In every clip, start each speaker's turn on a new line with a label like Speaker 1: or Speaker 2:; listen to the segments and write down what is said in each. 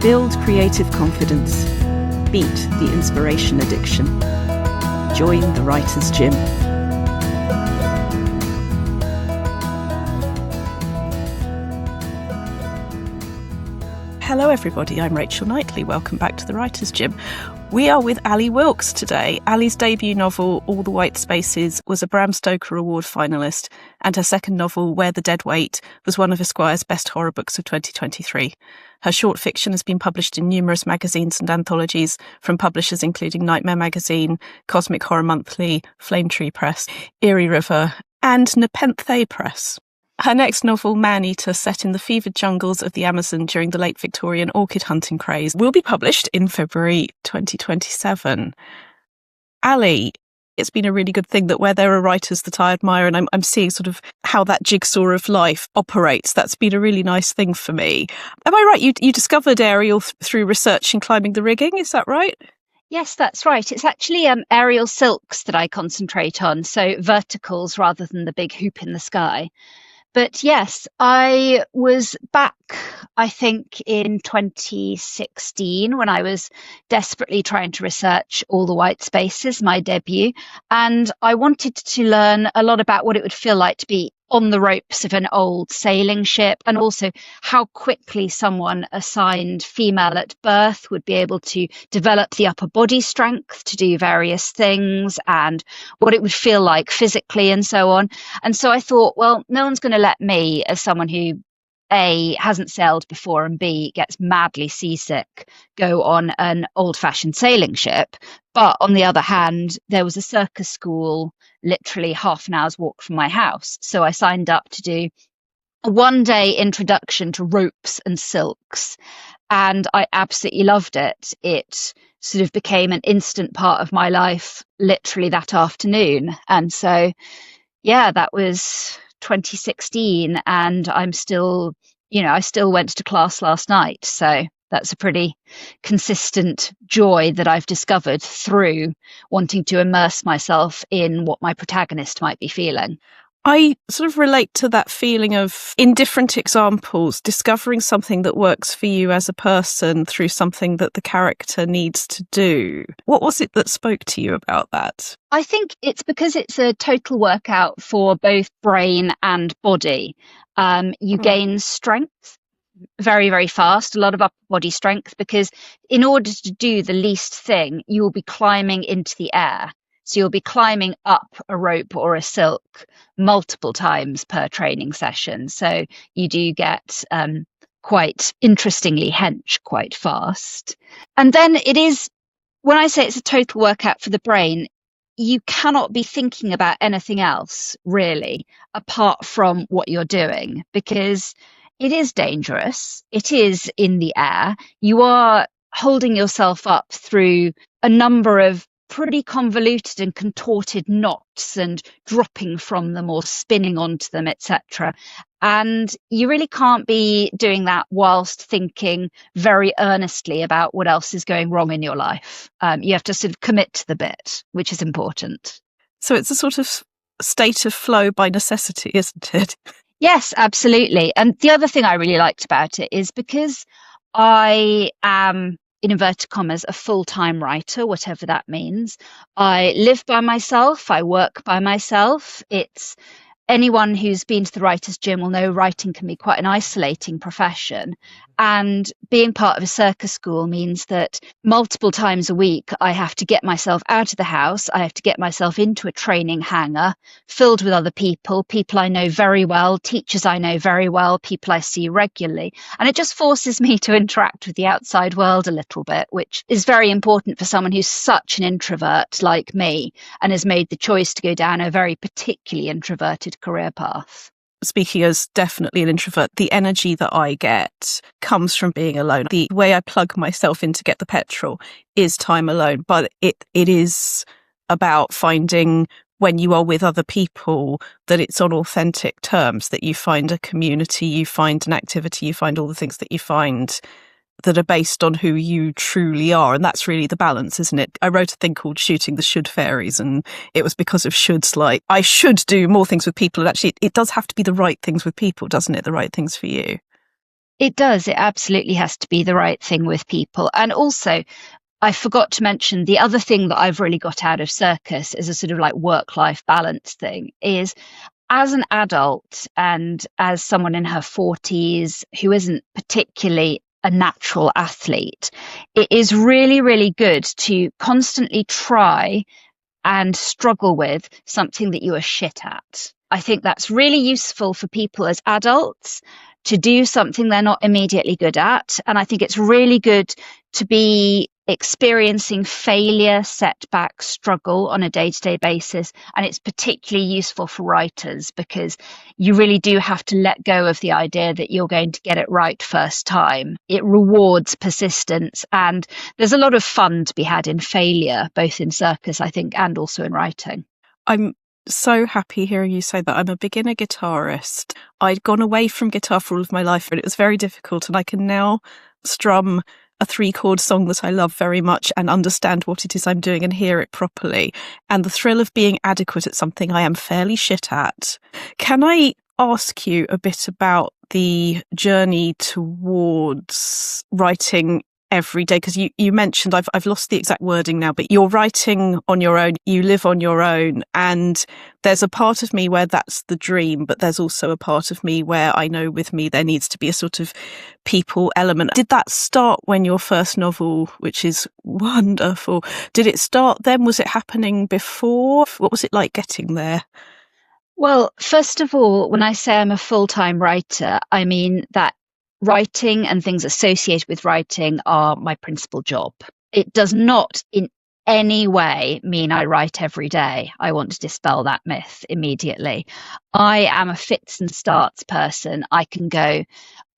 Speaker 1: Build creative confidence. Beat the inspiration addiction. Join the Writer's Gym. Hello everybody, I'm Rachel Knightley. Welcome back to the Writer's Gym. We are with Ali Wilkes today. Ali's debut novel, All the White Spaces, was a Bram Stoker Award finalist, and her second novel, Where the Dead Wait, was one of Esquire's best horror books of 2023. Her short fiction has been published in numerous magazines and anthologies from publishers including Nightmare Magazine, Cosmic Horror Monthly, Flame Tree Press, Erie River, and Nepenthe Press. Her next novel, Man-Eater, set in the fevered jungles of the Amazon during the late Victorian orchid hunting craze, will be published in February 2027. Ali, it's been a really good thing that where there are writers that I admire, and I'm seeing sort of how that jigsaw of life operates. That's been a really nice thing for me. Am I right? You discovered aerial through research and climbing the rigging, is that right?
Speaker 2: Yes, that's right. It's actually aerial silks that I concentrate on, so verticals rather than the big hoop in the sky. But yes, I was back, I think, in 2016 when I was desperately trying to research All the White Spaces, my debut. And I wanted to learn a lot about what it would feel like to be on the ropes of an old sailing ship, and also how quickly someone assigned female at birth would be able to develop the upper body strength to do various things, and what it would feel like physically and so on. And so I thought, well, no one's going to let me, as someone who A, hasn't sailed before, and B, gets madly seasick, go on an old-fashioned sailing ship. But on the other hand, there was a circus school literally half an hour's walk from my house. So I signed up to do a one-day introduction to ropes and silks, and I absolutely loved it. It sort of became an instant part of my life literally that afternoon. And so, yeah, that was 2016, and I'm still, I still went to class last night. So that's a pretty consistent joy that I've discovered through wanting to immerse myself in what my protagonist might be feeling.
Speaker 1: I sort of relate to that feeling of, in different examples, discovering something that works for you as a person through something that the character needs to do. What was it that spoke to you about that?
Speaker 2: I think it's because it's a total workout for both brain and body. You gain strength very, very fast, a lot of upper body strength, because in order to do the least thing, you will be climbing into the air. So you'll be climbing up a rope or a silk multiple times per training session. So you do get quite interestingly hench quite fast. And then it is, when I say it's a total workout for the brain, you cannot be thinking about anything else really apart from what you're doing, because it is dangerous. It is in the air. You are holding yourself up through a number of pretty convoluted and contorted knots and dropping from them or spinning onto them, etc. And you really can't be doing that whilst thinking very earnestly about what else is going wrong in your life. You have to sort of commit to the bit, which is important.
Speaker 1: So it's a sort of state of flow by necessity, isn't it?
Speaker 2: Yes, absolutely. And the other thing I really liked about it is because I am, in inverted commas, a full-time writer, whatever that means. I live by myself. I work by myself. It's anyone who's been to the Writer's Gym will know writing can be quite an isolating profession. And being part of a circus school means that multiple times a week, I have to get myself out of the house. I have to get myself into a training hangar filled with other people I know very well, teachers I know very well, people I see regularly. And it just forces me to interact with the outside world a little bit, which is very important for someone who's such an introvert like me and has made the choice to go down a very particularly introverted career path.
Speaker 1: Speaking as definitely an introvert, the energy that I get comes from being alone. The way I plug myself in to get the petrol is time alone, but it is about finding, when you are with other people, that it's on authentic terms, that you find a community, you find an activity, you find all the things that you find that are based on who you truly are. And that's really the balance, isn't it? I wrote a thing called Shooting the Should Fairies, and it was because of shoulds, like I should do more things with people. And actually, it does have to be the right things with people, doesn't it? The right things for you.
Speaker 2: It does. It absolutely has to be the right thing with people. And also, I forgot to mention the other thing that I've really got out of circus as a sort of like work-life balance thing is as an adult and as someone in her 40s who isn't particularly a natural athlete, it is really, really good to constantly try and struggle with something that you are shit at. I think that's really useful for people as adults to do something they're not immediately good at. And I think it's really good to be experiencing failure, setback, struggle on a day-to-day basis. And it's particularly useful for writers because you really do have to let go of the idea that you're going to get it right first time. It rewards persistence, and there's a lot of fun to be had in failure, both in circus, I think, and also in writing.
Speaker 1: I'm so happy hearing you say that. I'm a beginner guitarist. I'd gone away from guitar for all of my life, but it was very difficult, and I can now strum a 3-chord song that I love very much and understand what it is I'm doing and hear it properly. And the thrill of being adequate at something I am fairly shit at. Can I ask you a bit about the journey towards writing every day? Because you mentioned, I've lost the exact wording now, but you're writing on your own, you live on your own, and there's a part of me where that's the dream, but there's also a part of me where I know with me there needs to be a sort of people element. Did that start when your first novel, which is wonderful, did it start then? Was it happening before? What was it like getting there?
Speaker 2: Well, first of all, when I say I'm a full-time writer, I mean that writing and things associated with writing are my principal job. It does not in any way mean I write every day. I want to dispel that myth immediately. I am a fits and starts person. I can go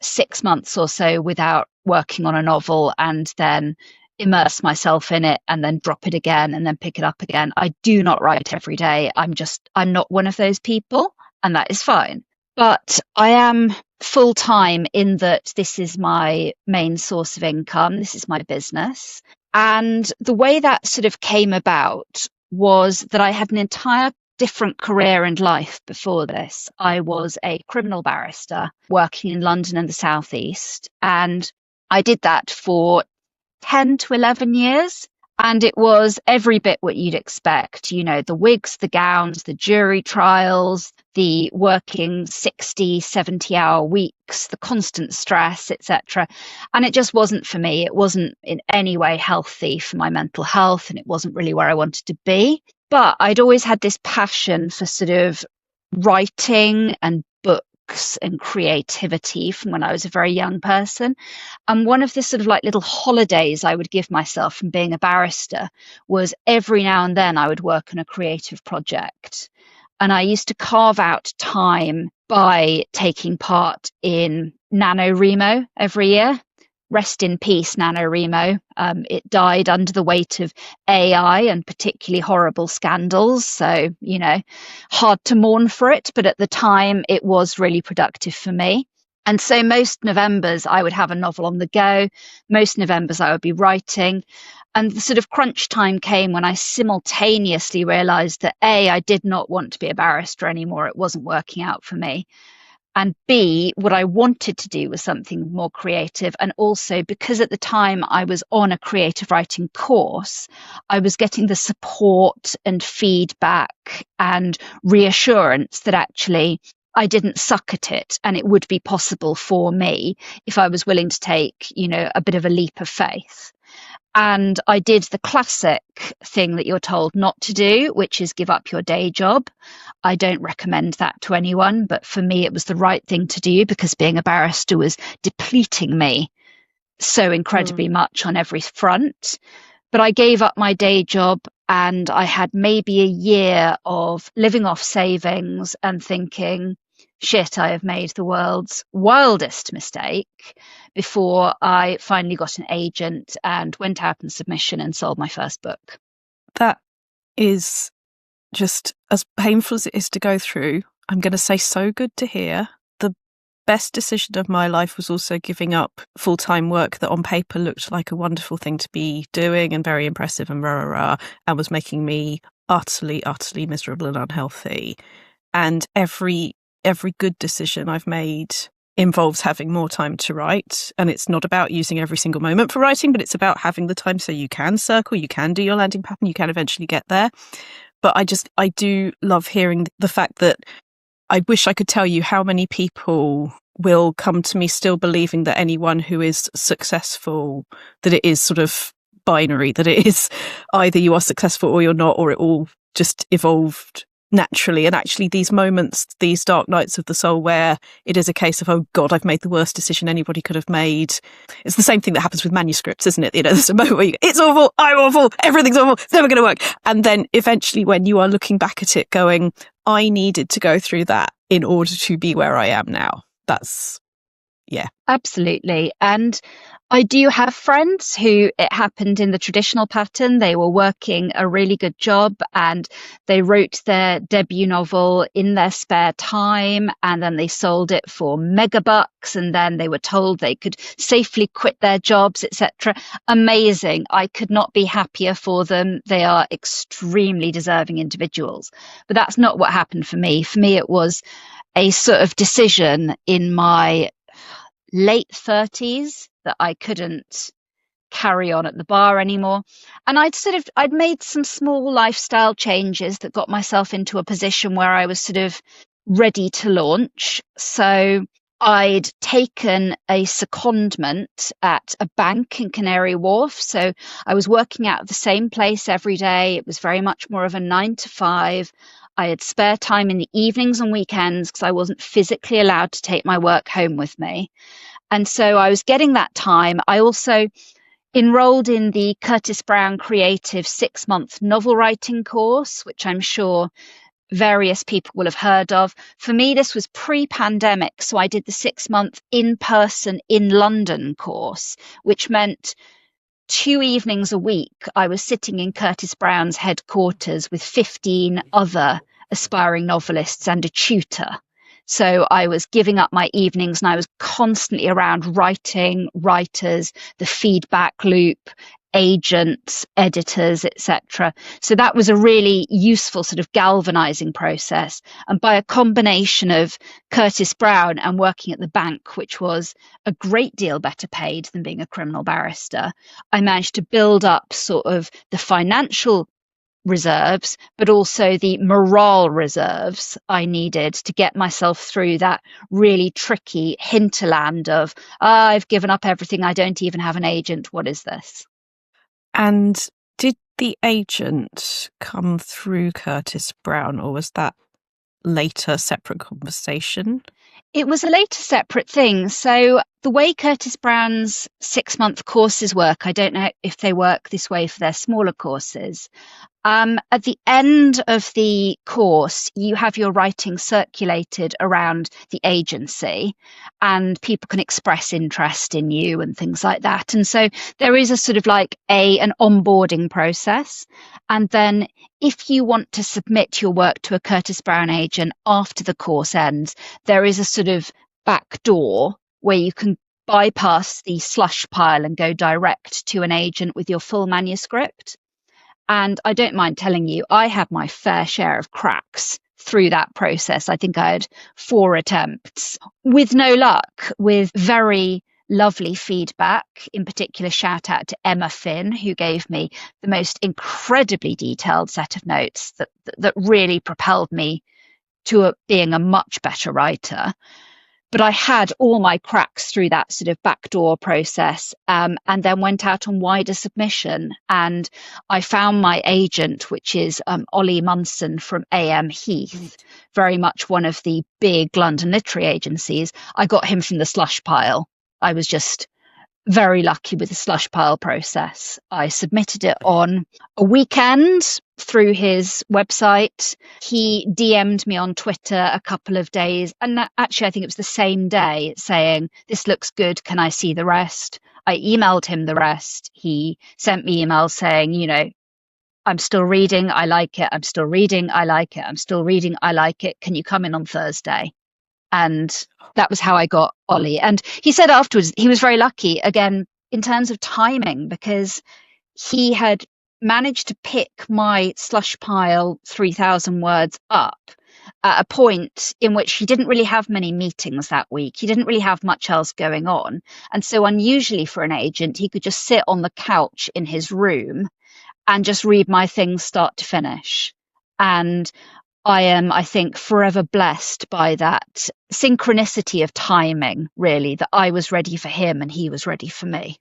Speaker 2: 6 months or so without working on a novel and then immerse myself in it and then drop it again and then pick it up again. I do not write every day. I'm not one of those people, and that is fine. But I am full-time in that this is my main source of income. This is my business. And the way that sort of came about was that I had an entire different career and life before this. I was a criminal barrister working in London and the South East. And I did that for 10 to 11 years. And it was every bit what you'd expect, you know, the wigs, the gowns, the jury trials, the working 60, 70-hour weeks, the constant stress, etc. And it just wasn't for me. It wasn't in any way healthy for my mental health, and it wasn't really where I wanted to be. But I'd always had this passion for sort of writing and books and creativity from when I was a very young person. And one of the sort of like little holidays I would give myself from being a barrister was every now and then I would work on a creative project. And I used to carve out time by taking part in NaNoWriMo every year. Rest in peace, NaNoWriMo. It died under the weight of AI and particularly horrible scandals. So, you know, hard to mourn for it. But at the time, it was really productive for me. And so most Novembers, I would have a novel on the go. Most Novembers, I would be writing. And the sort of crunch time came when I simultaneously realized that A, I did not want to be a barrister anymore. It wasn't working out for me. And B, what I wanted to do was something more creative. And also because at the time I was on a creative writing course, I was getting the support and feedback and reassurance that actually I didn't suck at it and it would be possible for me if I was willing to take, you know, a bit of a leap of faith. And I did the classic thing that you're told not to do, which is give up your day job. I don't recommend that to anyone, but for me, it was the right thing to do because being a barrister was depleting me so incredibly much on every front. But I gave up my day job and I had maybe a year of living off savings and thinking, shit, I have made the world's wildest mistake before I finally got an agent and went out on submission and sold my first book.
Speaker 1: That is just as painful as it is to go through. I'm going to say so good to hear. The best decision of my life was also giving up full-time work that on paper looked like a wonderful thing to be doing and very impressive and and was making me utterly miserable and unhealthy. And every good decision I've made involves having more time to write. And it's not about using every single moment for writing, but it's about having the time so you can circle, you can do your landing pattern, you can eventually get there. But I do love hearing the fact that I wish I could tell you how many people will come to me still believing that anyone who is successful, that it is sort of binary, that it is either you are successful or you're not, or it all just evolved naturally. And actually these moments, these dark nights of the soul where it is a case of, oh God, I've made the worst decision anybody could have made. It's the same thing that happens with manuscripts, isn't it? You know, there's a moment where it's awful, I'm awful, everything's awful, it's never going to work. And then eventually when you are looking back at it going, I needed to go through that in order to be where I am now. That's, yeah.
Speaker 2: Absolutely. And I do have friends who it happened in the traditional pattern. They were working a really good job and they wrote their debut novel in their spare time, and then they sold it for megabucks, and then they were told they could safely quit their jobs, etc. Amazing. I could not be happier for them. They are extremely deserving individuals. But that's not what happened for me. For me, it was a sort of decision in my late 30s that I couldn't carry on at the bar anymore. And I'd made some small lifestyle changes that got myself into a position where I was sort of ready to launch. So I'd taken a secondment at a bank in Canary Wharf. So I was working out of the same place every day. It was very much more of a 9 to 5. I had spare time in the evenings and weekends because I wasn't physically allowed to take my work home with me. And so I was getting that time. I also enrolled in the Curtis Brown Creative 6-month novel writing course, which I'm sure various people will have heard of. For me, this was pre-pandemic. So I did the 6-month in-person in London course, which meant 2 evenings a week, I was sitting in Curtis Brown's headquarters with 15 other aspiring novelists and a tutor. So I was giving up my evenings and I was constantly around writing, writers, the feedback loop, agents, editors, etc. So that was a really useful sort of galvanizing process. And by a combination of Curtis Brown and working at the bank, which was a great deal better paid than being a criminal barrister, I managed to build up sort of the financial reserves, but also the morale reserves I needed to get myself through that really tricky hinterland of, I've given up everything, I don't even have an agent, what is this?
Speaker 1: And did the agent come through Curtis Brown, or was that later separate conversation?
Speaker 2: It was a later separate thing. So the way Curtis Brown's 6-month courses work, I don't know if they work this way for their smaller courses. At the end of the course, you have your writing circulated around the agency and people can express interest in you and things like that. And so there is a sort of like an onboarding process. And then if you want to submit your work to a Curtis Brown agent after the course ends, there is a sort of back door where you can bypass the slush pile and go direct to an agent with your full manuscript. And I don't mind telling you, I had my fair share of cracks through that process. I think I had 4 attempts with no luck, with very lovely feedback. In particular, shout out to Emma Finn, who gave me the most incredibly detailed set of notes that really propelled me to being a much better writer. But I had all my cracks through that sort of backdoor process, and then went out on wider submission. And I found my agent, which is Ollie Munson from AM Heath, very much one of the big London literary agencies. I got him from the slush pile. I was just very lucky with the slush pile process. I submitted it on a weekend through his website. He DM'd me on Twitter a couple of days, and actually I think it was the same day, saying, this looks good, can I see the rest? I emailed him the rest. He sent me emails saying, you know, I'm still reading, I like it, I'm still reading, I like it, I'm still reading, I like it, can you come in on Thursday? And that was how I got Ollie. And he said afterwards he was very lucky, again, in terms of timing, because he had managed to pick my slush pile 3,000 words up at a point in which he didn't really have many meetings that week. He didn't really have much else going on. And so unusually for an agent, he could just sit on the couch in his room and just read my things start to finish. And I am, I think, forever blessed by that synchronicity of timing, really, that I was ready for him and he was ready for me.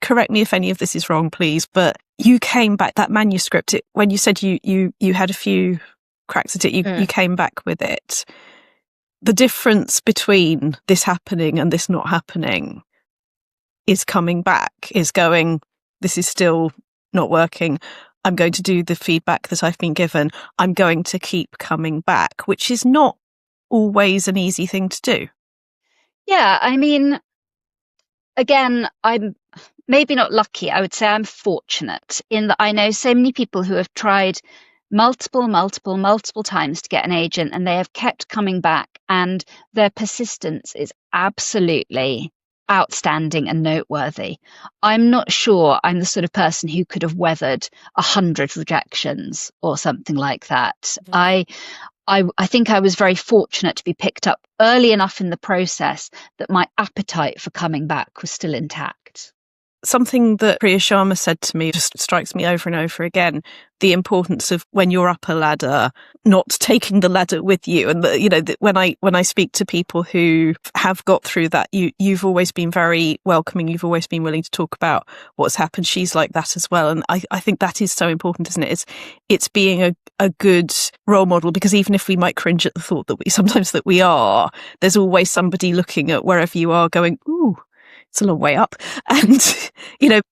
Speaker 1: Correct me if any of this is wrong, please, but you came back, that manuscript, when you said you had a few cracks at it, you came back with it. The difference between this happening and this not happening is coming back, is going, this is still not working. I'm going to do the feedback that I've been given. I'm going to keep coming back, which is not always an easy thing to do.
Speaker 2: Yeah, I mean, again, I'm maybe not lucky. I would say I'm fortunate in that I know so many people who have tried multiple times to get an agent, and they have kept coming back, and their persistence is absolutely outstanding and noteworthy. I'm not sure I'm the sort of person who could have weathered 100 rejections or something like that. I think I was very fortunate to be picked up early enough in the process that my appetite for coming back was still intact.
Speaker 1: Something that Priya Sharma said to me just strikes me over and over again, the importance of when you're up a ladder, not taking the ladder with you. And when I speak to people who have got through that, you've always been very welcoming. You've always been willing to talk about what's happened. She's like that as well. And I think that is so important, isn't it? It's being a good role model, because even if we might cringe at the thought that we are, there's always somebody looking at wherever you are going, ooh, it's a long way up. And,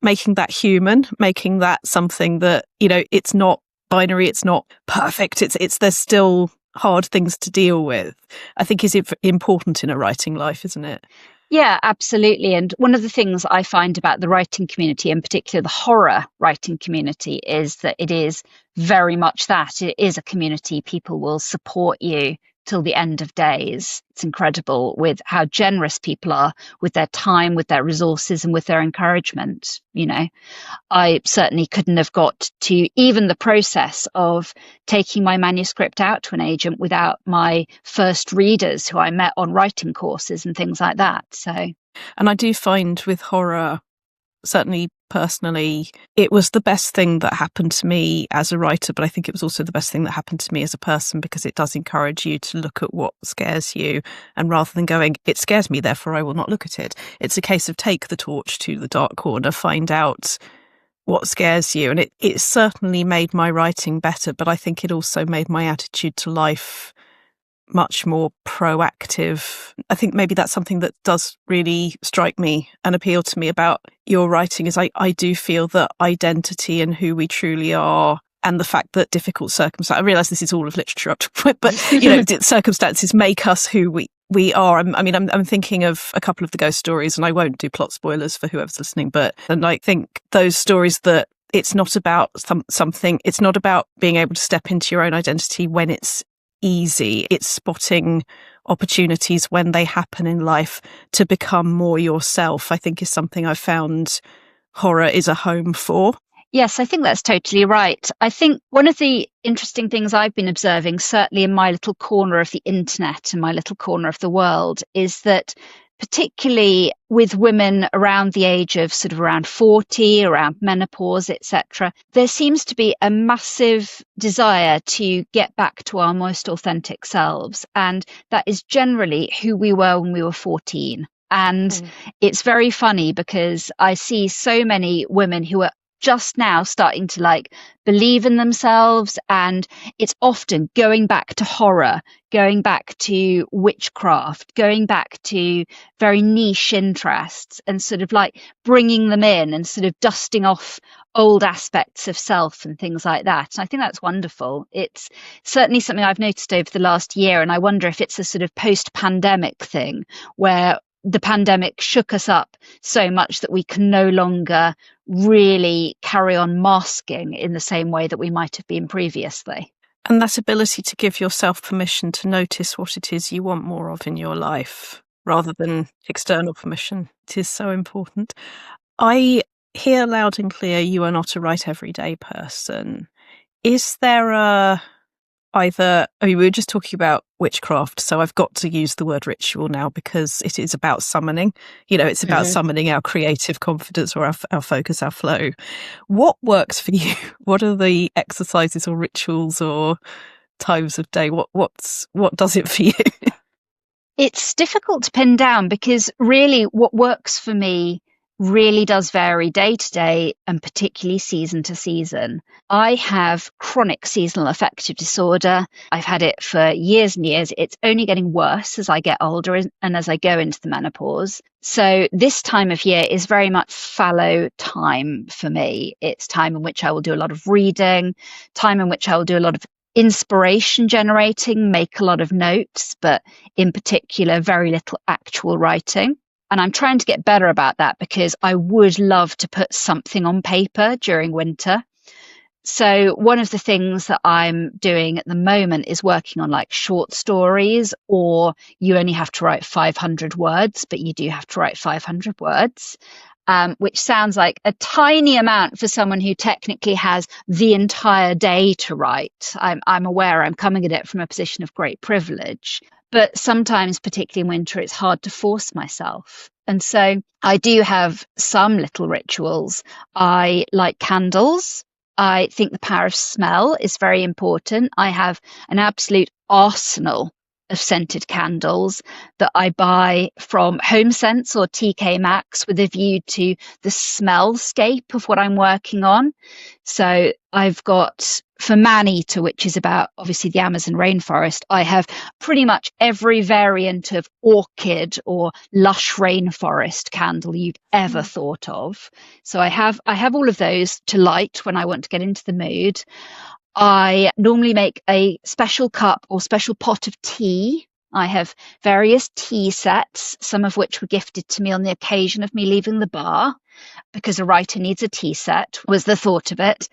Speaker 1: making that human, making that something that, it's not binary, it's not perfect. There's still hard things to deal with, I think is important in a writing life, isn't it?
Speaker 2: Yeah, absolutely. And one of the things I find about the writing community, in particular the horror writing community, is that it is very much that. It is a community. People will support you till the end of days. It's incredible with how generous people are with their time, with their resources, and with their encouragement. I certainly couldn't have got to even the process of taking my manuscript out to an agent without my first readers who I met on writing courses and things like that.
Speaker 1: And I do find with horror, certainly personally, it was the best thing that happened to me as a writer, but I think it was also the best thing that happened to me as a person, because it does encourage you to look at what scares you, and rather than going, it scares me, therefore I will not look at it, it's a case of take the torch to the dark corner, find out what scares you. And it certainly made my writing better, but I think it also made my attitude to life much more proactive. I think maybe that's something that does really strike me and appeal to me about your writing, is I do feel that identity and who we truly are, and the fact that difficult circumstances, I realise this is all of literature up to a point, but circumstances make us who we are. I'm thinking of a couple of the ghost stories, and I won't do plot spoilers for whoever's listening, and I think those stories that it's not about something, it's not about being able to step into your own identity when it's easy. It's spotting opportunities when they happen in life to become more yourself, I think is something I've found horror is a home for.
Speaker 2: Yes, I think that's totally right. I think one of the interesting things I've been observing, certainly in my little corner of the internet and my little corner of the world, is that particularly with women around the age of sort of around 40, around menopause, etc., there seems to be a massive desire to get back to our most authentic selves. And that is generally who we were when we were 14. And it's very funny because I see so many women who are just now starting to believe in themselves, and it's often going back to horror, going back to witchcraft, going back to very niche interests, and sort of bringing them in and sort of dusting off old aspects of self and things like that. And I think that's wonderful. It's certainly something I've noticed over the last year, and I wonder if it's a sort of post-pandemic thing where the pandemic shook us up so much that we can no longer really carry on masking in the same way that we might have been previously.
Speaker 1: And that ability to give yourself permission to notice what it is you want more of in your life, rather than external permission, it is so important. I hear loud and clear you are not a write everyday person. Is there either, I mean, we were just talking about witchcraft, so I've got to use the word ritual now because it is about summoning. It's about summoning our creative confidence or our focus, our flow. What works for you? What are the exercises or rituals or times of day? What does it for you?
Speaker 2: It's difficult to pin down because really what works for me really does vary day to day and particularly season to season. I have chronic seasonal affective disorder. I've had it for years and years. It's only getting worse as I get older and as I go into the menopause. So this time of year is very much fallow time for me. It's time in which I will do a lot of reading, time in which I will do a lot of inspiration generating, make a lot of notes, but in particular, very little actual writing. And I'm trying to get better about that because I would love to put something on paper during winter. So one of the things that I'm doing at the moment is working on like short stories, or you only have to write 500 words, but you do have to write 500 words. Which sounds like a tiny amount for someone who technically has the entire day to write. I'm aware I'm coming at it from a position of great privilege, but sometimes, particularly in winter, it's hard to force myself. And so I do have some little rituals. I like candles. I think the power of smell is very important. I have an absolute arsenal of scented candles that I buy from HomeSense or TK Maxx with a view to the smellscape of what I'm working on. So I've got, for man-eater, which is about obviously the Amazon rainforest, I have pretty much every variant of orchid or lush rainforest candle you've ever thought of. So I have all of those to light when I want to get into the mood. I normally make a special cup or special pot of tea. I have various tea sets, some of which were gifted to me on the occasion of me leaving the bar, because a writer needs a tea set, was the thought of it.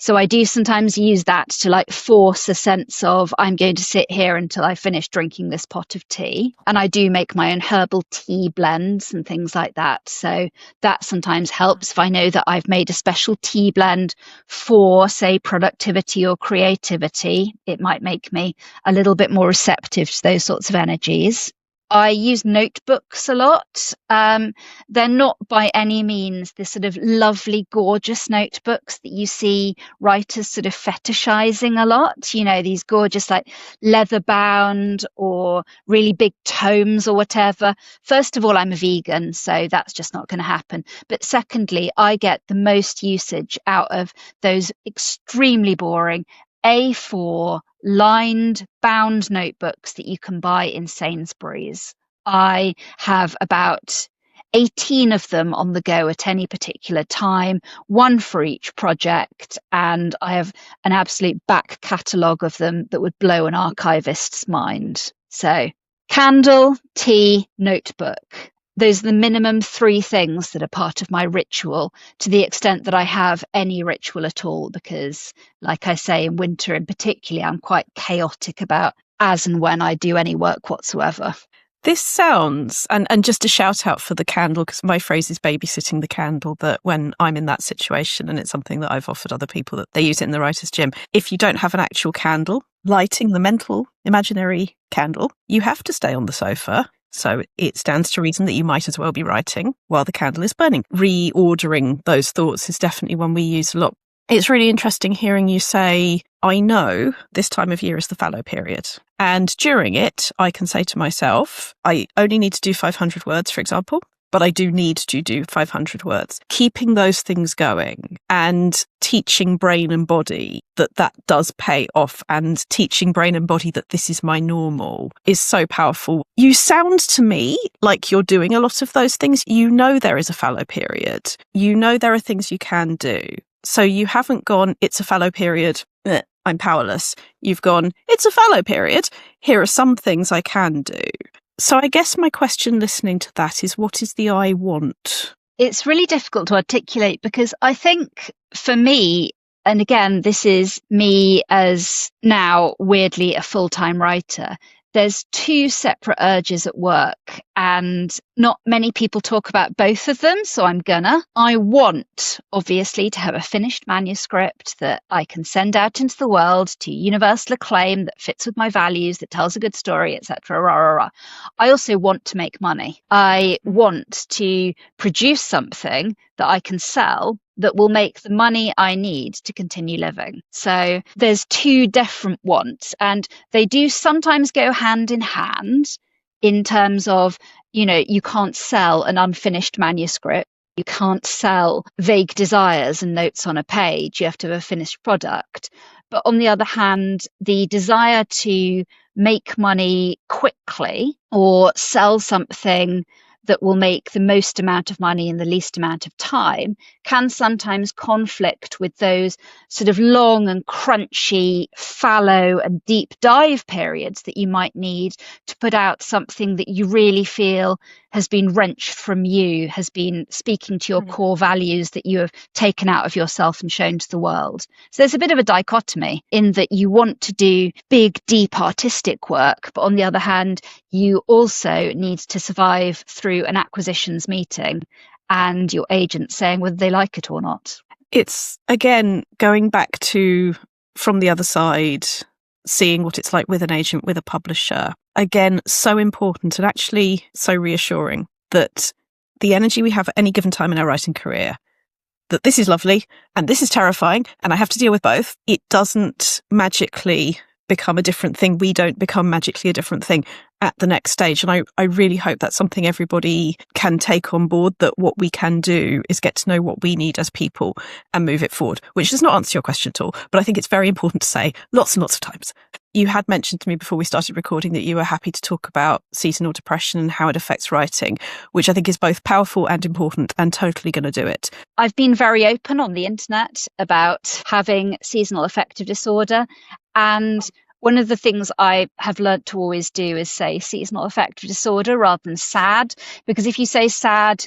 Speaker 2: So I do sometimes use that to like force a sense of I'm going to sit here until I finish drinking this pot of tea. And I do make my own herbal tea blends and things like that. So that sometimes helps. If I know that I've made a special tea blend for, say, productivity or creativity, it might make me a little bit more receptive to those sorts of energies. I use notebooks a lot. They're not by any means the sort of lovely, gorgeous notebooks that you see writers sort of fetishizing a lot. These gorgeous, like leather bound or really big tomes or whatever. First of all, I'm a vegan, so that's just not going to happen. But secondly, I get the most usage out of those extremely boring A4 lined bound notebooks that you can buy in Sainsbury's. I have about 18 of them on the go at any particular time, one for each project, and I have an absolute back catalogue of them that would blow an archivist's mind. So candle, tea, notebook. Those are the minimum 3 things that are part of my ritual, to the extent that I have any ritual at all, because like I say, in winter in particular, I'm quite chaotic about as and when I do any work whatsoever.
Speaker 1: This sounds, and just a shout out for the candle, because my phrase is babysitting the candle, that when I'm in that situation, and it's something that I've offered other people that they use it in the writer's gym, if you don't have an actual candle, lighting the mental, imaginary candle, you have to stay on the sofa. So it stands to reason that you might as well be writing while the candle is burning. Reordering those thoughts is definitely one we use a lot. It's really interesting hearing you say, I know this time of year is the fallow period. And during it, I can say to myself, I only need to do 500 words, for example, but I do need to do 500 words. Keeping those things going and teaching brain and body that does pay off, and teaching brain and body that this is my normal is so powerful. You sound to me like you're doing a lot of those things. You know there is a fallow period. You know there are things you can do. So you haven't gone, it's a fallow period, I'm powerless. You've gone, it's a fallow period. Here are some things I can do. So I guess my question listening to that is, what is the I want?
Speaker 2: It's really difficult to articulate, because I think for me, and again, this is me as now weirdly a full-time writer, there's two separate urges at work, and not many people talk about both of them, so I want, obviously, to have a finished manuscript that I can send out into the world to universal acclaim, that fits with my values, that tells a good story, etc. Rah, rah, rah. I also want to make money. I want to produce something that I can sell that will make the money I need to continue living. So there's two different wants, and they do sometimes go hand in hand in terms of, you can't sell an unfinished manuscript. You can't sell vague desires and notes on a page. You have to have a finished product. But on the other hand, the desire to make money quickly or sell something that will make the most amount of money in the least amount of time can sometimes conflict with those sort of long and crunchy, fallow and deep dive periods that you might need to put out something that you really feel has been wrenched from you, has been speaking to your core values that you have taken out of yourself and shown to the world. So there's a bit of a dichotomy in that you want to do big, deep artistic work, but on the other hand, you also need to survive through an acquisitions meeting and your agent saying whether they like it or not.
Speaker 1: It's, again, going back to from the other side, seeing what it's like with an agent, with a publisher. Again, so important and actually so reassuring that the energy we have at any given time in our writing career, that this is lovely and this is terrifying and I have to deal with both. It doesn't magically become a different thing. We don't become magically a different thing at the next stage. And I really hope that's something everybody can take on board, that what we can do is get to know what we need as people and move it forward, which does not answer your question at all. But I think it's very important to say lots and lots of times. You had mentioned to me before we started recording that you were happy to talk about seasonal depression and how it affects writing, which I think is both powerful and important, and totally going to do it.
Speaker 2: I've been very open on the internet about having seasonal affective disorder. And one of the things I have learnt to always do is say seasonal affective disorder rather than sad, because if you say sad,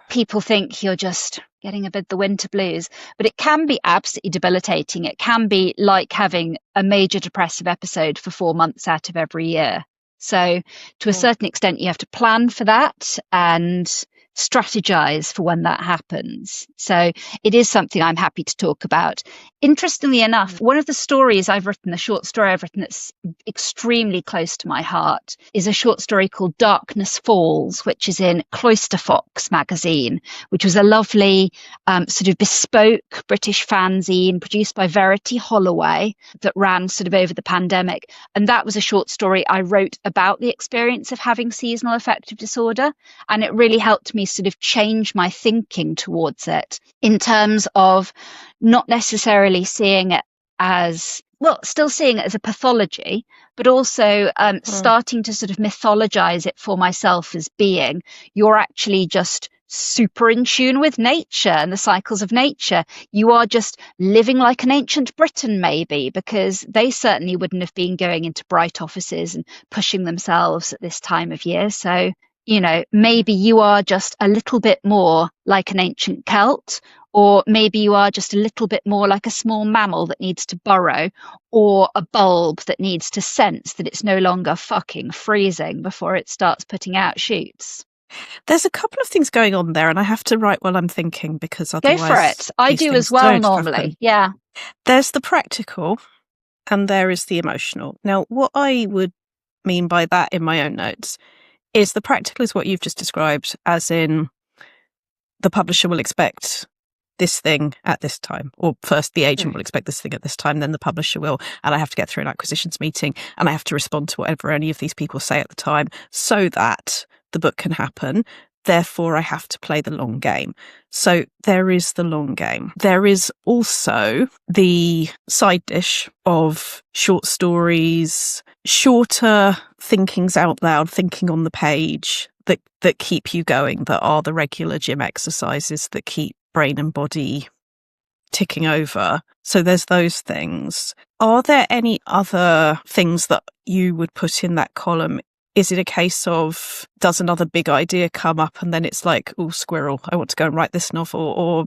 Speaker 2: people think you're just getting a bit the winter blues. But it can be absolutely debilitating. It can be like having a major depressive episode for 4 months out of every year. So to a certain extent, you have to plan for that and strategize for when that happens. So it is something I'm happy to talk about. Interestingly enough, one of the stories I've written, the short story I've written that's extremely close to my heart, is a short story called Darkness Falls, which is in Cloister Fox magazine, which was a lovely sort of bespoke British fanzine produced by Verity Holloway that ran sort of over the pandemic. And that was a short story I wrote about the experience of having seasonal affective disorder. And it really helped me sort of change my thinking towards it in terms of not necessarily seeing it as, well, still seeing it as a pathology, but also starting to sort of mythologize it for myself as being, you're actually just super in tune with nature and the cycles of nature. You are just living like an ancient Britain, maybe, because they certainly wouldn't have been going into bright offices and pushing themselves at this time of year. So, maybe you are just a little bit more like an ancient Celt, or maybe you are just a little bit more like a small mammal that needs to burrow, or a bulb that needs to sense that it's no longer fucking freezing before it starts putting out shoots.
Speaker 1: There's a couple of things going on there, and I have to write while I'm thinking, because otherwise...
Speaker 2: Go for it. I do as well normally. Happen. Yeah.
Speaker 1: There's the practical and there is the emotional. Now, what I would mean by that in my own notes is the practical is what you've just described, as in the publisher will expect this thing at this time, or first the agent will expect this thing at this time, then the publisher will, and I have to get through an acquisitions meeting and I have to respond to whatever any of these people say at the time so that the book can happen. Therefore, I have to play the long game. So there is the long game. There is also the side dish of short stories, shorter thinkings out loud, thinking on the page that keep you going, that are the regular gym exercises that keep brain and body ticking over. So there's those things. Are there any other things that you would put in that column? Is it a case of, does another big idea come up and then it's like, oh, squirrel, I want to go and write this novel? Or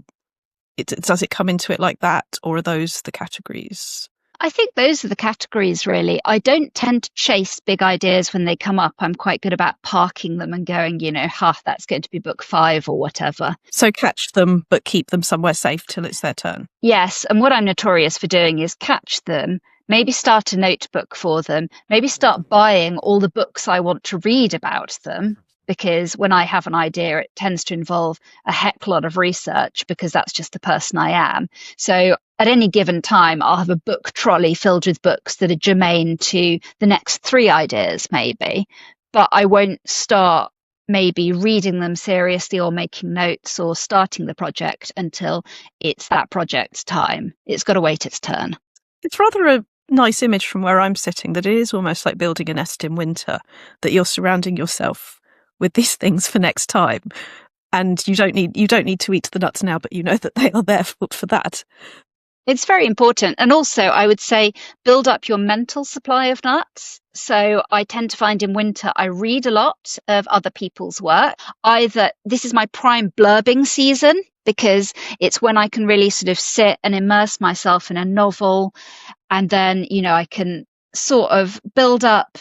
Speaker 1: does it come into it like that? Or are those the categories?
Speaker 2: I think those are the categories, really. I don't tend to chase big ideas when they come up. I'm quite good about parking them and going, that's going to be book 5 or whatever.
Speaker 1: So catch them, but keep them somewhere safe till it's their turn.
Speaker 2: Yes. And what I'm notorious for doing is catch them, maybe start a notebook for them, maybe start buying all the books I want to read about them. Because when I have an idea, it tends to involve a heck lot of research because that's just the person I am. So at any given time, I'll have a book trolley filled with books that are germane to the next 3 ideas, maybe. But I won't start maybe reading them seriously or making notes or starting the project until it's that project's time. It's got to wait its turn.
Speaker 1: It's rather a nice image from where I'm sitting that it is almost like building a nest in winter, that you're surrounding yourself with these things for next time, and you don't need to eat the nuts now, but you know that they are there for that.
Speaker 2: It's very important. And also, I would say, build up your mental supply of nuts. So I tend to find in winter, I read a lot of other people's work. Either this is my prime blurbing season, because it's when I can really sort of sit and immerse myself in a novel. And then, I can sort of build up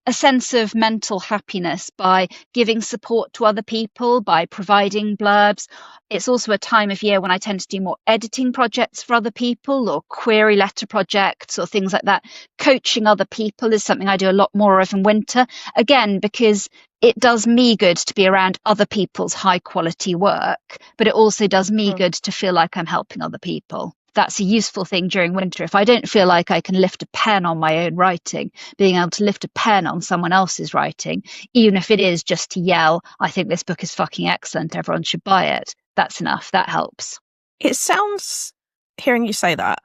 Speaker 2: a sense of mental happiness by giving support to other people, by providing blurbs. It's also a time of year when I tend to do more editing projects for other people or query letter projects or things like that. Coaching other people is something I do a lot more of in winter, again, because it does me good to be around other people's high quality work, but it also does me good to feel like I'm helping other people. That's a useful thing during winter. If I don't feel like I can lift a pen on my own writing, being able to lift a pen on someone else's writing, even if it is just to yell, I think this book is fucking excellent, everyone should buy it. That's enough. That helps.
Speaker 1: It sounds, hearing you say that,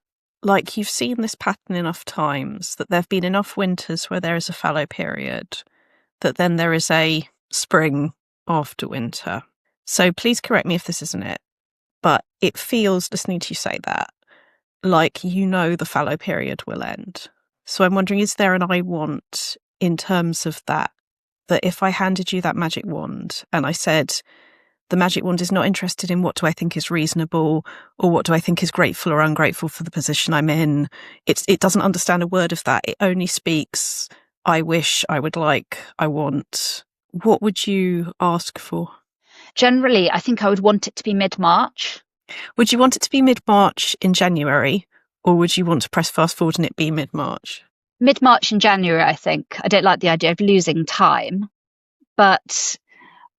Speaker 1: like you've seen this pattern enough times, that there have been enough winters where there is a fallow period, that then there is a spring after winter. So please correct me if this isn't it, but it feels, listening to you say that, like the fallow period will end. So I'm wondering, is there an I want in terms of that if I handed you that magic wand and I said, the magic wand is not interested in what do I think is reasonable or what do I think is grateful or ungrateful for the position I'm in. It doesn't understand a word of that. It only speaks, I wish, I would like, I want. What would you ask for?
Speaker 2: Generally, I think I would want it to be mid-March.
Speaker 1: Would you want it to be mid-March in January, or would you want to press fast forward and it be mid-March?
Speaker 2: Mid-March in January, I think. I don't like the idea of losing time. But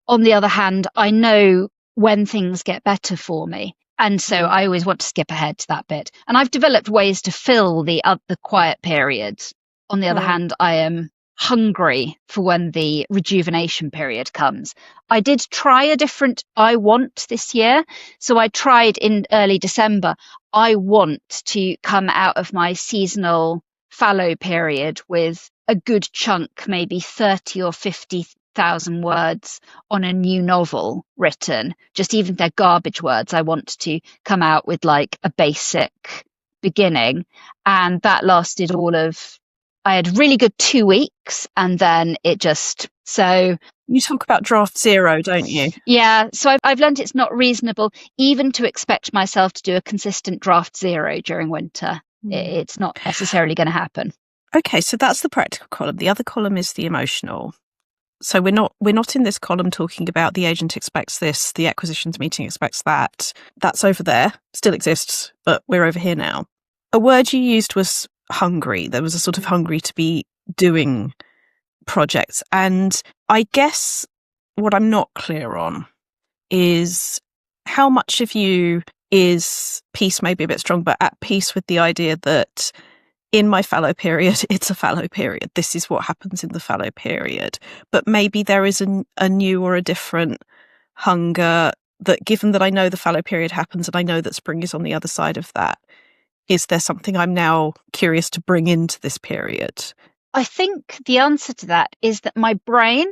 Speaker 2: on the other hand, I know when things get better for me. And so I always want to skip ahead to that bit. And I've developed ways to fill the quiet periods. On the other hand, I am hungry for when the rejuvenation period comes. I did try a different I want this year. So I tried in early December, I want to come out of my seasonal fallow period with a good chunk, maybe 30 or 50,000 words on a new novel written. Just even if they're garbage words, I want to come out with like a basic beginning. And that lasted I had really good 2 weeks, and then so
Speaker 1: you talk about draft 0, don't you?
Speaker 2: Yeah. So I've learned it's not reasonable even to expect myself to do a consistent draft 0 during winter. It's not necessarily going to happen.
Speaker 1: Okay. So that's the practical column. The other column is the emotional. So we're not in this column talking about the agent expects this, the acquisitions meeting expects that. That's over there, still exists, but we're over here now. A word you used was hungry. There was a sort of hungry to be doing projects. And I guess what I'm not clear on is how much of you is peace, maybe a bit strong, but at peace with the idea that in my fallow period, it's a fallow period. This is what happens in the fallow period. But maybe there is a new or a different hunger that, given that I know the fallow period happens and I know that spring is on the other side of that, is there something I'm now curious to bring into this period?
Speaker 2: I think the answer to that is that my brain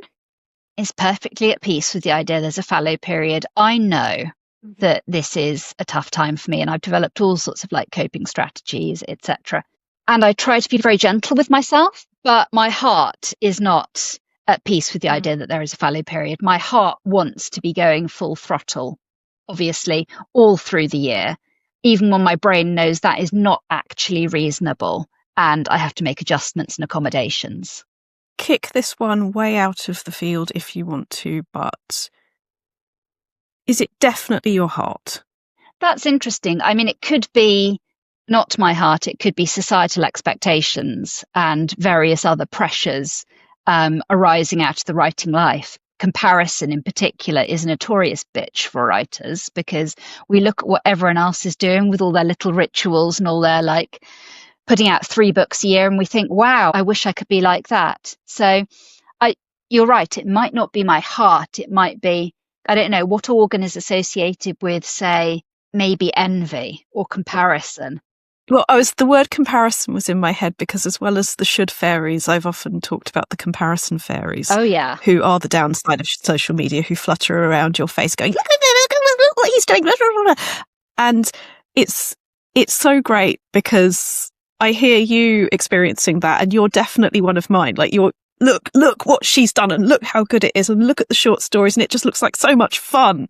Speaker 2: is perfectly at peace with the idea there's a fallow period. I know that this is a tough time for me, and I've developed all sorts of like coping strategies, etc. And I try to be very gentle with myself, but my heart is not at peace with the idea that there is a fallow period. My heart wants to be going full throttle, obviously, all through the year. even when my brain knows that is not actually reasonable and I have to make adjustments and accommodations.
Speaker 1: Kick this one way out of the field if you want to, but is it definitely your heart?
Speaker 2: That's interesting. I mean, it could be not my heart, it could be societal expectations and various other pressures arising out of the writing life. Comparison in particular is a notorious bitch for writers, because we look at what everyone else is doing with all their little rituals and all their like putting out 3 books a year, and we think, wow, I wish I could be like that. So you're right, it might not be my heart, it might be, I don't know, what organ is associated with, say, maybe envy or comparison.
Speaker 1: Well, the word comparison was in my head because, as well as the should fairies, I've often talked about the comparison fairies.
Speaker 2: Oh, yeah.
Speaker 1: Who are the downside of social media, who flutter around your face going, look what he's doing. And it's so great because I hear you experiencing that, and you're definitely one of mine. Like, look what she's done, and look how good it is, and look at the short stories, and it just looks like so much fun.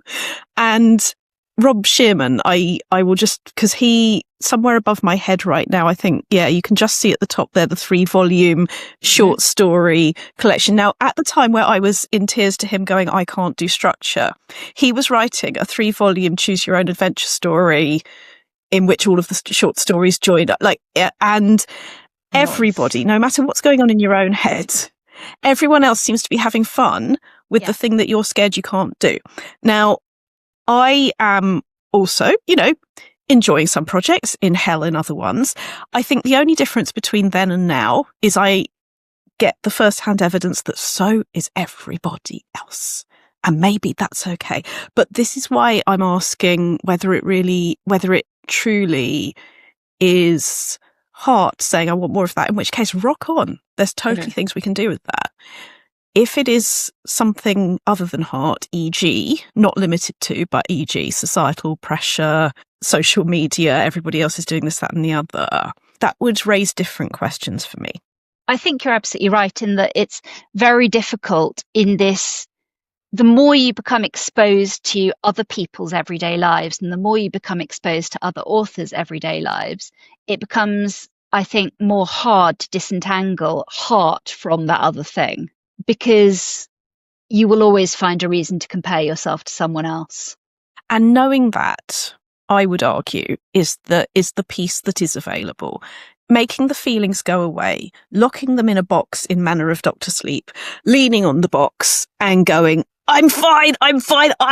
Speaker 1: And Rob Shearman, I will just, because he, somewhere above my head right now, I think, yeah, you can just see at the top there, the 3-volume short story collection. Now, at the time where I was in tears to him going, I can't do structure, he was writing a 3-volume choose your own adventure story in which all of the short stories joined up. And everybody, no matter what's going on in your own head, everyone else seems to be having fun with the thing that you're scared you can't do. Now, I am also, enjoying some projects, in hell in other ones. I think the only difference between then and now is I get the first-hand evidence that so is everybody else. And maybe that's okay. But this is why I'm asking whether it truly is heart saying, I want more of that, in which case, rock on. There's totally things we can do with that. If it is something other than heart, e.g., not limited to, but e.g., societal pressure, social media, everybody else is doing this, that, and the other, that would raise different questions for me.
Speaker 2: I think you're absolutely right in that it's very difficult in this. The more you become exposed to other people's everyday lives, and the more you become exposed to other authors' everyday lives, it becomes, I think, more hard to disentangle heart from that other thing, because you will always find a reason to compare yourself to someone else.
Speaker 1: And knowing that, I would argue, is the piece that is available. Making the feelings go away, locking them in a box in manner of Dr. Sleep, leaning on the box and going, I'm fine, I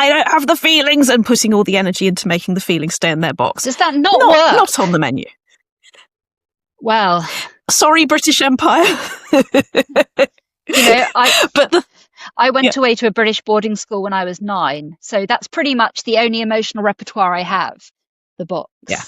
Speaker 1: don't have the feelings, and putting all the energy into making the feelings stay in their box.
Speaker 2: Does that not work?
Speaker 1: Not on the menu.
Speaker 2: Well,
Speaker 1: sorry, British Empire.
Speaker 2: I went away to a British boarding school when I was 9, so that's pretty much the only emotional repertoire I have, the box.
Speaker 1: Yeah.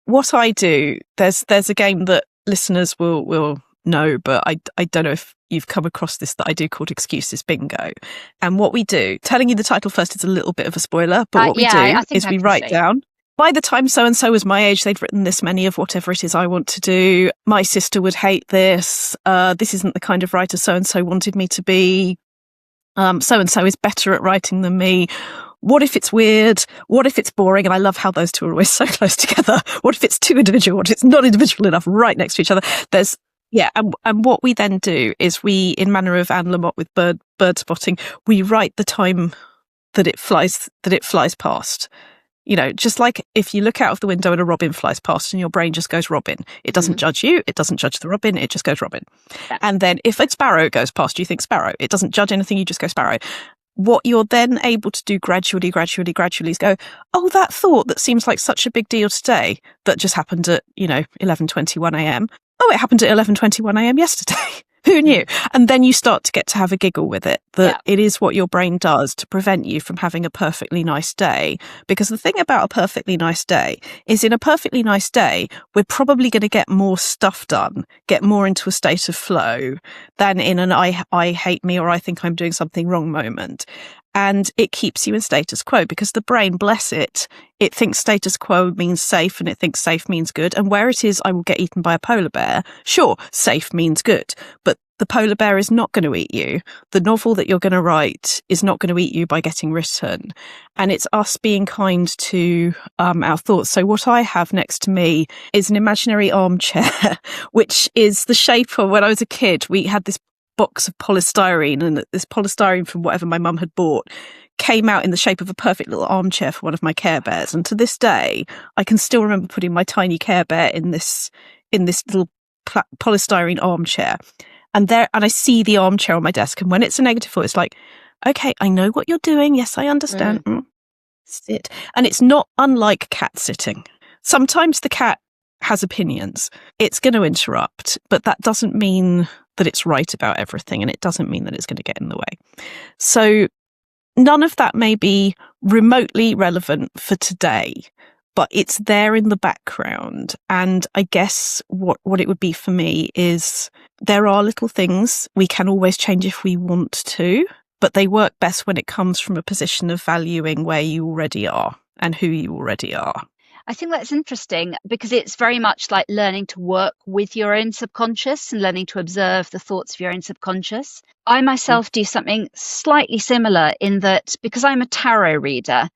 Speaker 1: What I do, there's a game that listeners will know, but I don't know if you've come across this, that I do, called Excuses Bingo. And what we do, telling you the title first is a little bit of a spoiler, but what we do is we write down, by the time so-and-so was my age, they'd written this many of whatever it is I want to do. My sister would hate this. This isn't the kind of writer so-and-so wanted me to be. So-and-so is better at writing than me. What if it's weird? What if it's boring? And I love how those two are always so close together. What if it's too individual? What if it's not individual enough, right next to each other? And what we then do is we, in manner of Anne Lamott with bird spotting, we write the time that it flies past. Just like if you look out of the window and a robin flies past and your brain just goes robin. It doesn't judge you. It doesn't judge the robin. It just goes robin. Yeah. And then if a sparrow goes past, you think sparrow. It doesn't judge anything. You just go sparrow. What you're then able to do gradually is go, oh, that thought that seems like such a big deal today that just happened at, 11:21 a.m. Oh, it happened at 11:21 a.m. yesterday. Who knew? And then you start to get to have a giggle with it, that it is what your brain does to prevent you from having a perfectly nice day. Because the thing about a perfectly nice day is, in a perfectly nice day, we're probably going to get more stuff done, get more into a state of flow than in an I hate me or I think I'm doing something wrong moment. And it keeps you in status quo, because the brain, bless it, it thinks status quo means safe, and it thinks safe means good. And where it is, I will get eaten by a polar bear, sure, safe means good. But the polar bear is not going to eat you. The novel that you're going to write is not going to eat you by getting written. And it's us being kind to our thoughts. So what I have next to me is an imaginary armchair, which is the shape of when I was a kid. We had this box of polystyrene, and this polystyrene from whatever my mum had bought came out in the shape of a perfect little armchair for one of my Care Bears. And to this day, I can still remember putting my tiny Care Bear in this little polystyrene armchair. And I see the armchair on my desk. And when it's a negative thought, it's like, okay, I know what you're doing. Yes, I understand. Sit. And it's not unlike cat sitting. Sometimes the cat has opinions. It's going to interrupt, but that doesn't mean that it's right about everything. And it doesn't mean that it's going to get in the way. So none of that may be remotely relevant for today, but it's there in the background. And I guess what it would be for me is there are little things we can always change if we want to, but they work best when it comes from a position of valuing where you already are and who you already are.
Speaker 2: I think that's interesting because it's very much like learning to work with your own subconscious and learning to observe the thoughts of your own subconscious. I myself do something slightly similar in that because I'm a tarot reader,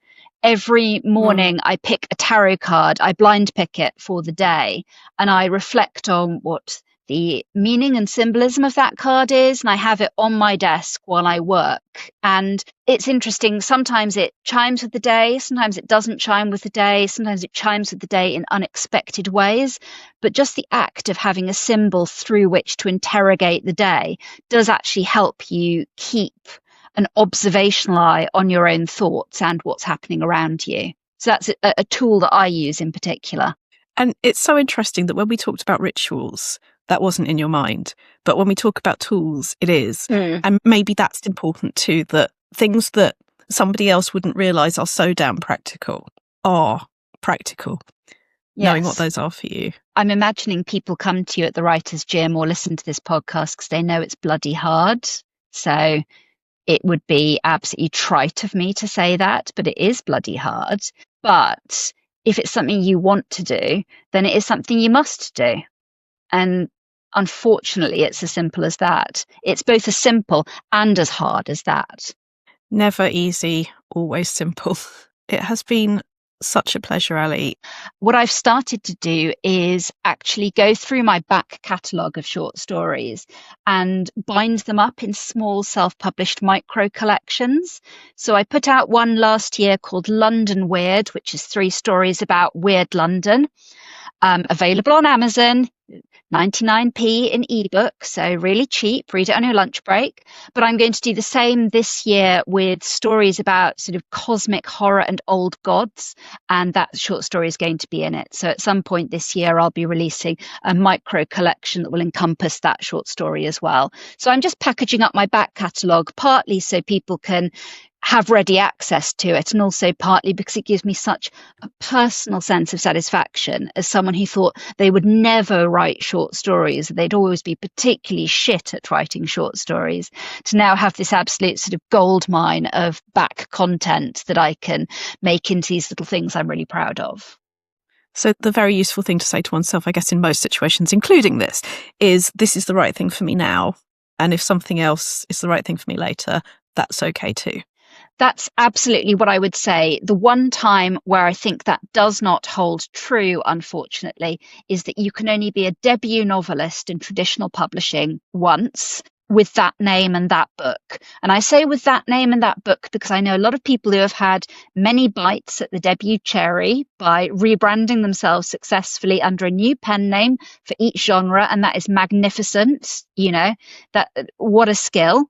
Speaker 2: every morning I pick a tarot card, I blind pick it for the day, and I reflect on what the meaning and symbolism of that card is, and I have it on my desk while I work. And it's interesting, sometimes it chimes with the day, sometimes it doesn't chime with the day, sometimes it chimes with the day in unexpected ways, but just the act of having a symbol through which to interrogate the day does actually help you keep an observational eye on your own thoughts and what's happening around you. So that's a tool that I use in particular.
Speaker 1: And it's so interesting that when we talked about rituals, that wasn't in your mind. But when we talk about tools, it is. And maybe that's important too, that things that somebody else wouldn't realise are so damn practical are practical. Yes. Knowing what those are for you.
Speaker 2: I'm imagining people come to you at the writer's gym or listen to this podcast because they know it's bloody hard. So it would be absolutely trite of me to say that, but it is bloody hard. But if it's something you want to do, then it is something you must do. And unfortunately, it's as simple as that. It's both as simple and as hard as that.
Speaker 1: Never easy, always simple. It has been such a pleasure, Ali.
Speaker 2: What I've started to do is actually go through my back catalogue of short stories and bind them up in small self-published micro collections. So I put out one last year called London Weird, which is 3 stories about weird London, available on Amazon. 99p in ebook, so really cheap, read it on your lunch break. But I'm going to do the same this year with stories about sort of cosmic horror and old gods, and that short story is going to be in it. So at some point this year, I'll be releasing a micro collection that will encompass that short story as well. So I'm just packaging up my back catalogue, partly so people can have ready access to it, and also partly because it gives me such a personal sense of satisfaction as someone who thought they would never write short stories, they'd always be particularly shit at writing short stories, to now have this absolute sort of gold mine of back content that I can make into these little things I'm really proud of.
Speaker 1: So the very useful thing to say to oneself, I guess, in most situations, including this is the right thing for me now. And if something else is the right thing for me later, that's okay too.
Speaker 2: That's absolutely what I would say. The one time where I think that does not hold true, unfortunately, is that you can only be a debut novelist in traditional publishing once with that name and that book. And I say with that name and that book because I know a lot of people who have had many bites at the debut cherry by rebranding themselves successfully under a new pen name for each genre. And that is magnificent. You know, that what a skill.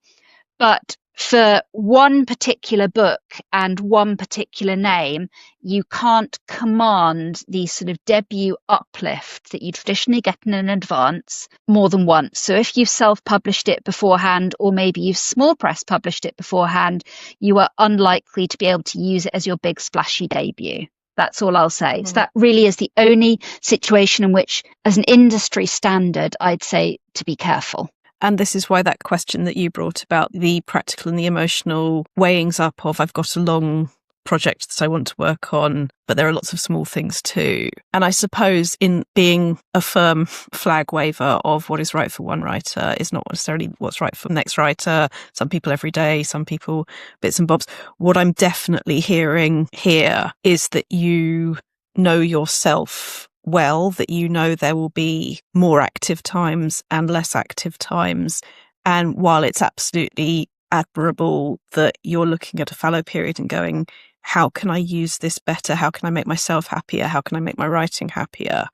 Speaker 2: But for one particular book and one particular name, you can't command the sort of debut uplift that you traditionally get in advance more than once. So if you've self-published it beforehand, or maybe you've small press published it beforehand, you are unlikely to be able to use it as your big splashy debut. That's all I'll say. So that really is the only situation in which, as an industry standard, I'd say to be careful.
Speaker 1: And this is why that question that you brought about the practical and the emotional weighings up of I've got a long project that I want to work on, but there are lots of small things too. And I suppose in being a firm flag waver of what is right for one writer is not necessarily what's right for the next writer. Some people every day, some people bits and bobs. What I'm definitely hearing here is that you know yourself well, that you know there will be more active times and less active times. And while it's absolutely admirable that you're looking at a fallow period and going, how can I use this better? How can I make myself happier? How can I make my writing happier?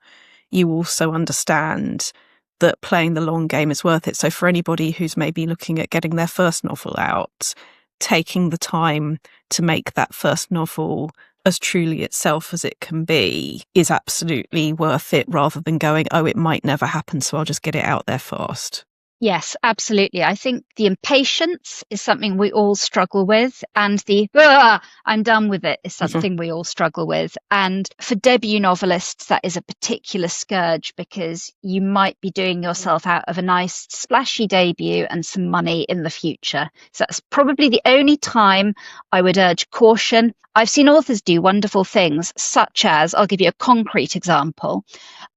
Speaker 1: You also understand that playing the long game is worth it. So for anybody who's maybe looking at getting their first novel out, taking the time to make that first novel as truly itself as it can be is absolutely worth it, rather than going, oh, it might never happen, so I'll just get it out there fast.
Speaker 2: Yes, absolutely. I think the impatience is something we all struggle with, and the I'm done with it is something we all struggle with. And for debut novelists, that is a particular scourge, because you might be doing yourself out of a nice splashy debut and some money in the future. So that's probably the only time I would urge caution. I've seen authors do wonderful things, such as, I'll give you a concrete example.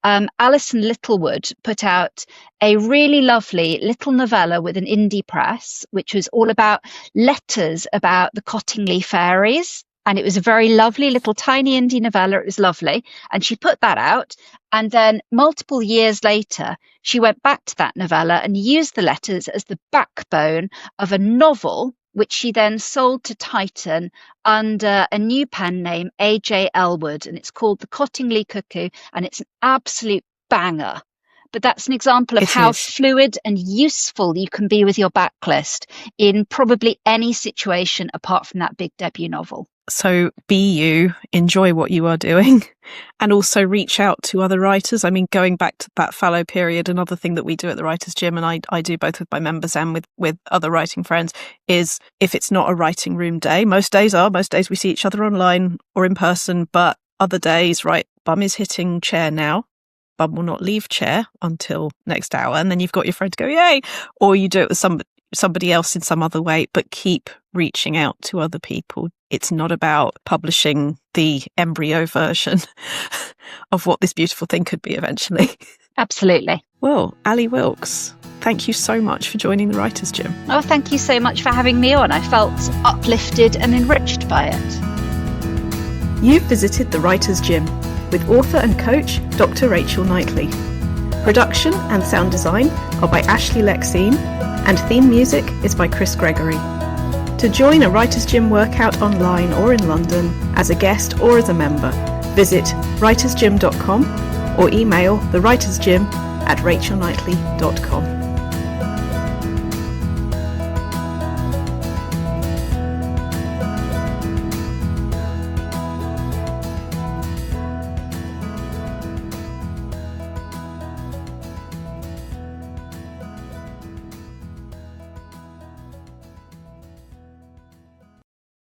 Speaker 2: Alison Littlewood put out a really lovely little novella with an indie press, which was all about letters about the Cottingley fairies. And it was a very lovely little tiny indie novella. It was lovely. And she put that out. And then multiple years later, she went back to that novella and used the letters as the backbone of a novel, which she then sold to Titan under a new pen name, A.J. Elwood. And it's called The Cottingley Cuckoo. And it's an absolute banger. But that's an example of how fluid and useful you can be with your backlist in probably any situation apart from that big debut novel.
Speaker 1: So be you, enjoy what you are doing, and also reach out to other writers. I mean, going back to that fallow period, another thing that we do at the Writers' Gym, and I do both with my members and with other writing friends, is if it's not a writing room day, most days we see each other online or in person, but other days, right, bum is hitting chair now. Bum will not leave chair until next hour, and then you've got your friend to go, yay, or you do it with somebody else in some other way, but keep reaching out to other people. It's not about publishing the embryo version of what this beautiful thing could be eventually.
Speaker 2: Absolutely.
Speaker 1: Well, Ali Wilkes, thank you so much for joining the Writers' Gym.
Speaker 2: Oh, thank you so much for having me on. I felt uplifted and enriched by it.
Speaker 1: You've visited the Writers' Gym with author and coach Dr Rachel Knightley. Production and sound design are by Ashley Lexine, and theme music is by Chris Gregory. To join a Writers' Gym workout online or in London, as a guest or as a member, visit writersgym.com or email thewritersgym@rachelknightley.com.